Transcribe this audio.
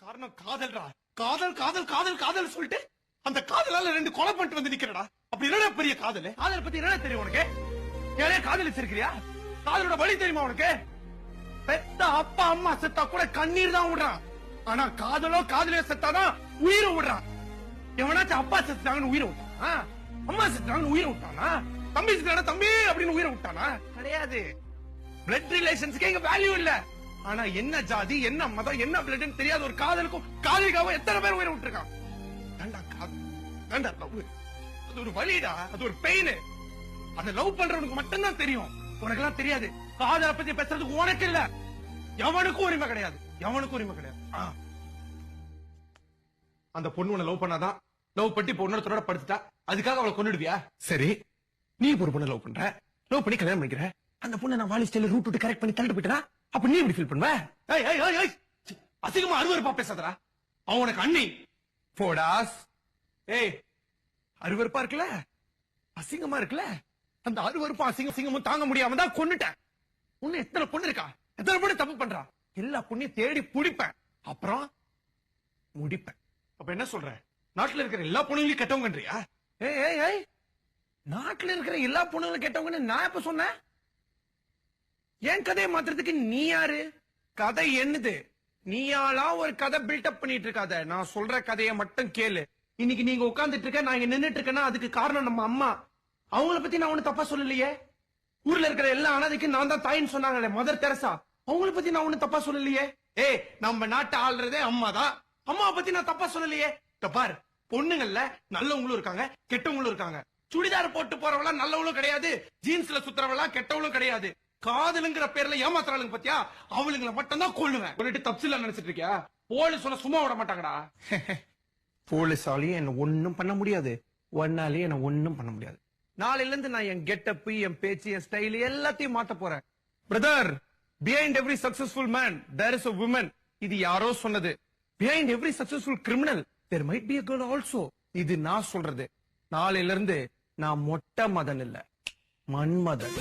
காரணம் காதல்டா. காதல் காதல் காதல் காதல் சொல்லிட்டு அந்த காதலால 2 கொலை பண்ணிட்டு வந்து நிக்கிறடா. அப்படி என்னடா பெரிய காதல்? காதல் பத்தி என்ன தெரியும் உனக்கு? ஏனே காதலிச்சிருக்கிறியா? காதலோட வழி தெரியுமா உனக்கு? பெத்த அப்பா அம்மா செத்தா கூட கண்ணீர் தான் விடுறான். ஆனா காதலோ காதலியோ செத்தாதான் உயிரை விடுறான். எவனாச்சும் அப்பா செத்துட்டாங்கன்னு உயிரை விட்டானா? அம்மா செத்துட்டாங்கன்னு உயிரை விட்டானா? தம்பி செத்தானா தம்பி அப்படின்னு உயிரை விட்டானா? கிடையாது. பிளட் ரிலேஷன்ஸ்க்கு இங்க வேல்யூ இல்ல. ஆனா என்ன ஜாதி, என்ன மதம், என்ன பிளட்னு தெரியாத ஒரு காதலுக்கும் காதலிக்காவும் எத்தனை பேர் உயிரை விட்டுருக்கான். அது ஒரு வலிடா, அது ஒரு பெயின். அத லவ் பண்றவனுக்கு மட்டும்தான் தெரியும். உனக்கு எல்லாம் தெரியாது. காதலை பத்தி பேசுறதுக்கு உனக்கு இல்ல. எவனுக்கும் உரிமை கிடையாது. எவனுக்கும் உரிமை கிடையாது. அந்த பொண்ணு உன்னை லவ் பண்ணாதான். லவ் பண்ணி பொண்ணோட படுத்துட்டா அதுக்காக அவளை கொன்னுடுவியா? சரி, நீ ஒரு பொண்ணை லவ் பண்ற, லவ் பண்ணி கல்யாணம் பண்ணிக்கிற. அந்த பொண்ணை நான் வாலி ஸ்டைல ரூட் விட்டு கரெக்ட் பண்ணி தள்ளிட்டு போயிட்டா அப்ப நீ எப்படி ஃபீல் பண்ணுவ? அசிங்கமா அருவருப்பா பேசாதடா. அவன் உனக்கு அண்ணி போடாஸ். ஏய், அருவருப்பா இருக்குல்ல, அசிங்கமா இருக்குல்ல, அந்த அருவருப்பா அசிங்கமும் தாங்க முடியாம தான் கொன்னுட்டேன். உன்ன எத்தனை பொண்ணு இருக்கா? எத்தனை பொண்ணு தப்பு பண்றா? எல்லா பொண்ணையும் தேடி புடிப்பேன், அப்புறம் முடிப்பேன். அப்ப என்ன சொல்ற? நாட்டுல இருக்கிற எல்லா பொண்ணுங்களையும் கெட்டவங்கன்றியா? ஏய், நாட்டுல இருக்கிற எல்லா பொண்ணுங்களும் கெட்டவங்கன்னு நான் எப்ப சொன்னேன்? என் கதையை மாத்துறதுக்கு நீ யாரு? கதை என்னது? நீயாளா ஒரு கதை பில்டப் பண்ணிட்டு இருக்காத. நான் சொல்ற கதையை மட்டும் கேளு. இன்னைக்கு நீங்க உட்கார்ந்துட்டு இருக்க, நான் இங்க நின்னுட்டு இருக்கேன்னா அதுக்கு காரணம் நம்ம அம்மா. அவங்கள பத்தி நான் ஒண்ணு தப்பா சொல்லலையே. ஊர்ல இருக்கிற எல்லா அனாதைக்கும் நான் தான் தாயின்னு சொன்னாங்களே மதர் தெரசா. அவங்கள பத்தி நான் ஒண்ணு தப்பா சொல்லலையே. ஏய், நம்ம நாட்டை ஆள்றதே அம்மா தான். அம்மாவை பத்தி நான் தப்பா சொல்லலையே. பாரு, பொண்ணுங்கள்ல நல்லவங்களும் இருக்காங்க, கெட்டவங்களும் இருக்காங்க. சுடிதார் போட்டு போறவெல்லாம் நல்லவங்களும் கிடையாது, ஜீன்ஸ்ல சுத்துறவெல்லாம் கெட்டவங்களும் கிடையாது. காதலுங்கிற பேர்ல ஏமாத்துறாளுங்க பத்தியா, அவளுங்களை மட்டும் தான் கொள்ளுவேன். சொல்லிட்டு தப்சில நினைச்சிட்டு இருக்கியா? போலீஸ் சொன்ன சும்மா விட மாட்டாங்கடா. போலீஸாலேயே என்ன ஒண்ணும் பண்ண முடியாது, ஒன்னாலேயே என்ன ஒண்ணும் பண்ண முடியாது. நாளையில இருந்து நான் என் கெட்டப், என் பேச்சு, என் ஸ்டைல் எல்லாத்தையும் மாத்த போறேன். Brother, behind every successful man there is a woman. இது யாரோ சொன்னது. Behind every successful criminal there might be a girl also. இது நான் சொல்றது. நாளையில இருந்து நான் மொட்டை மதன் இல்ல, மன்மதன்.